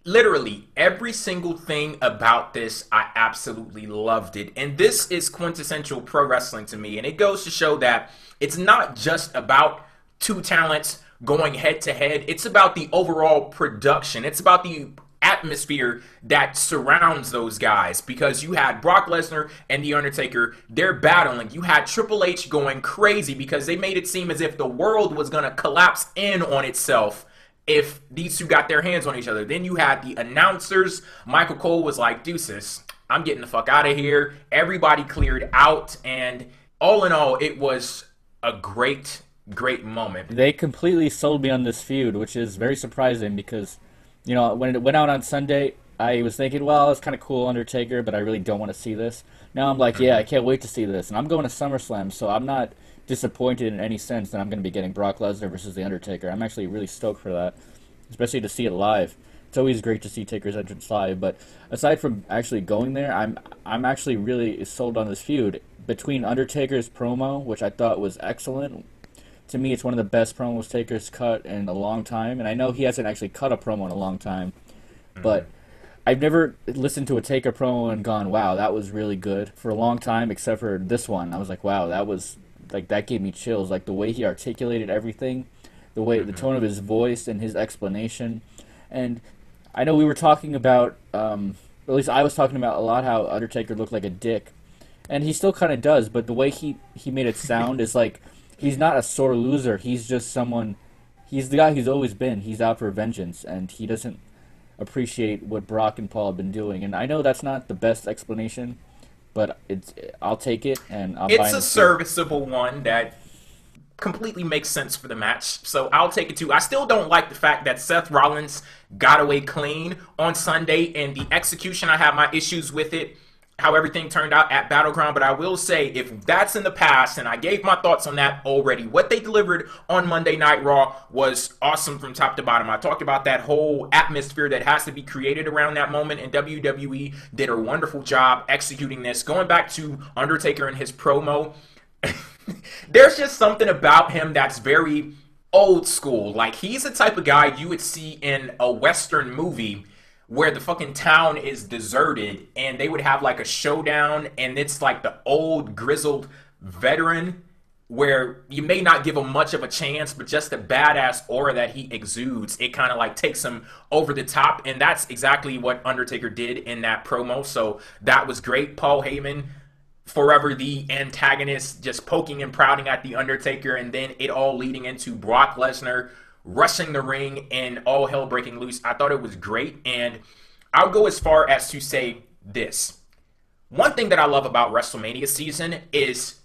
Literally every single thing about this, I absolutely loved it. And this is quintessential pro wrestling to me. And it goes to show that it's not just about two talents going head to head, it's about the overall production, it's about the atmosphere that surrounds those guys. Because you had Brock Lesnar and The Undertaker, they're battling. You had Triple H going crazy because they made it seem as if the world was going to collapse in on itself if these two got their hands on each other. Then you had the announcers. Michael Cole was like, deuces, I'm getting the fuck out of here. Everybody cleared out. And all in all, it was a great, great moment. They completely sold me on this feud, which is very surprising because, when it went out on Sunday, I was thinking, well, it's kind of cool, Undertaker, but I really don't want to see this. Now I'm like, yeah, I can't wait to see this. And I'm going to SummerSlam, so I'm not disappointed in any sense that I'm going to be getting Brock Lesnar versus The Undertaker. I'm actually really stoked for that, especially to see it live. It's always great to see Taker's entrance live, but aside from actually going there, I'm actually really sold on this feud between Undertaker's promo, which I thought was excellent. To me, it's one of the best promos Taker's cut in a long time, and I know he hasn't actually cut a promo in a long time, but I've never listened to a Taker promo and gone, wow, that was really good for a long time, except for this one. I was like, wow, that gave me chills. Like the way he articulated everything, the tone of his voice and his explanation. And I know we were talking about, at least I was talking about a lot how Undertaker looked like a dick. And he still kind of does, but the way he made it sound is like he's not a sore loser. He's just he's the guy who's always been. He's out for vengeance, and he doesn't appreciate what Brock and Paul have been doing. And I know that's not the best explanation, but I'll take it, and I'll buy It's it. a serviceable one that completely makes sense for the match, so I'll take it too. I still don't like the fact that Seth Rollins got away clean on Sunday, and the execution, I have my issues with it, how everything turned out at Battleground, but I will say, if that's in the past, and I gave my thoughts on that already, what they delivered on Monday Night Raw was awesome from top to bottom. I talked about that whole atmosphere that has to be created around that moment, and WWE did a wonderful job executing this. Going back to Undertaker and his promo, there's just something about him that's very old school. Like, he's the type of guy you would see in a Western movie where the fucking town is deserted and they would have like a showdown, and it's like the old grizzled veteran where you may not give him much of a chance, but just the badass aura that he exudes, it kind of like takes him over the top. And that's exactly what Undertaker did in that promo. So that was great. Paul Heyman, forever the antagonist, just poking and prodding at the Undertaker, and then it all leading into Brock Lesnar rushing the ring and all hell breaking loose. I thought it was great, and I'll go as far as to say this. One thing that I love about WrestleMania season is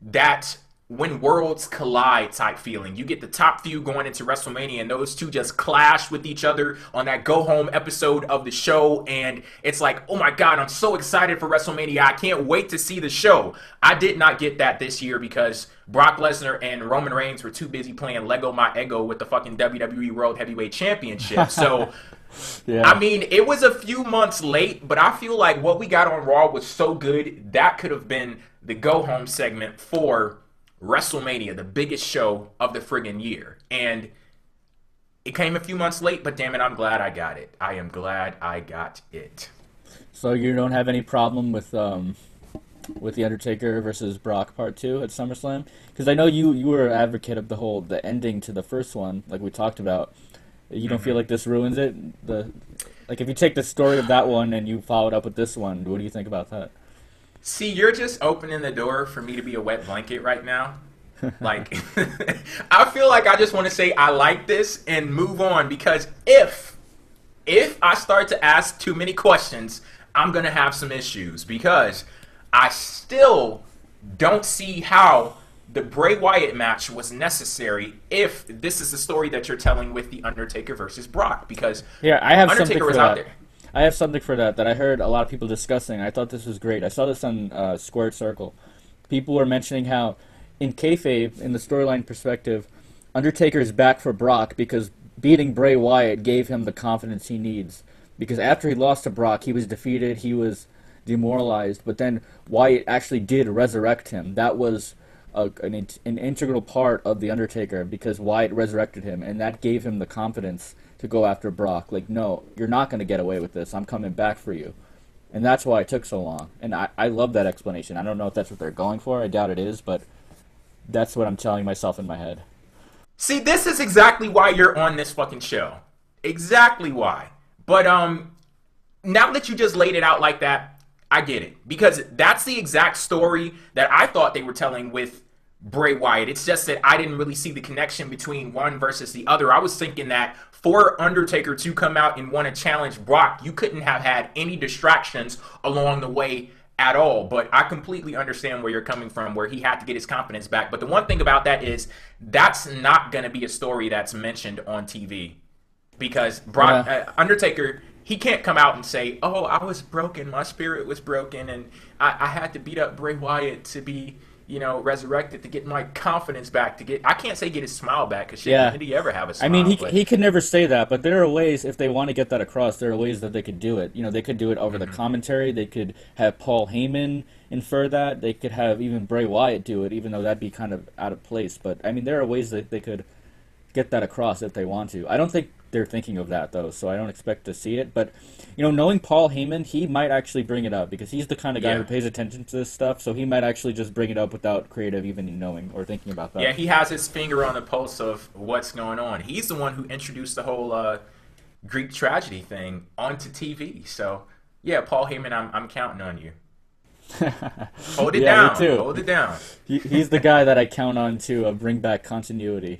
that when worlds collide type feeling. You get the top few going into WrestleMania, and those two just clash with each other on that go-home episode of the show, and it's like, oh my god, I'm so excited for WrestleMania. I can't wait to see the show. I did not get that this year because Brock Lesnar and Roman Reigns were too busy playing Lego My Ego with the fucking WWE World Heavyweight Championship. So, Yeah. I mean, it was a few months late, but I feel like what we got on Raw was so good, that could have been the go-home segment for WrestleMania, the biggest show of the friggin' year. And it came a few months late, but damn it, I'm glad I got it. I am glad I got it. So you don't have any problem with the Undertaker versus Brock Part 2 at SummerSlam? Because I know you were an advocate of the ending to the first one, like we talked about. You don't feel like this ruins it? Like if you take the story of that one and you follow it up with this one, what do you think about that? See, you're just opening the door for me to be a wet blanket right now. Like, I feel like I just want to say I like this and move on, because if I start to ask too many questions, I'm going to have some issues, because I still don't see how the Bray Wyatt match was necessary if this is the story that you're telling with the Undertaker versus Brock, because Yeah, I have something Undertaker for was out that. there. I have something for that I heard a lot of people discussing. I thought this was great. I saw this on Squared Circle. People were mentioning how, in kayfabe, in the storyline perspective, Undertaker is back for Brock because beating Bray Wyatt gave him the confidence he needs. Because after he lost to Brock, he was defeated, he was demoralized, but then Wyatt actually did resurrect him. That was an integral part of the Undertaker because Wyatt resurrected him, and that gave him the confidence to go after Brock. Like, no, you're not going to get away with this. I'm coming back for you. And that's why it took so long. And I love that explanation. I don't know if that's what they're going for. I doubt it is, but that's what I'm telling myself in my head. See, this is exactly why you're on this fucking show. Exactly why. But now that you just laid it out like that, I get it. Because that's the exact story that I thought they were telling with Bray Wyatt. It's just that I didn't really see the connection between one versus the other. I was thinking that for Undertaker to come out and want to challenge Brock, you couldn't have had any distractions along the way at all. But I completely understand where you're coming from, where he had to get his confidence back. But the one thing about that is that's not going to be a story that's mentioned on TV. Because Brock, Undertaker, he can't come out and say, oh, I was broken, my spirit was broken, and I had to beat up Bray Wyatt to be, you know, resurrected, to get my confidence back, I can't say get his smile back, because did he ever have a smile? I mean, he could never say that, but there are ways, if they want to get that across, there are ways that they could do it. You know, they could do it over the commentary, they could have Paul Heyman infer that, they could have even Bray Wyatt do it, even though that'd be kind of out of place. But, I mean, there are ways that they could get that across if they want to. I don't think they're thinking of that, though, so I don't expect to see it. But, you know, knowing Paul Heyman, he might actually bring it up, because he's the kind of guy who pays attention to this stuff, so he might actually just bring it up without creative even knowing or thinking about that. Yeah, he has his finger on the pulse of what's going on. He's the one who introduced the whole Greek tragedy thing onto TV. So, yeah, Paul Heyman, I'm counting on you. Hold it down. Me too. Hold it down. He's the guy that I count on to bring back continuity.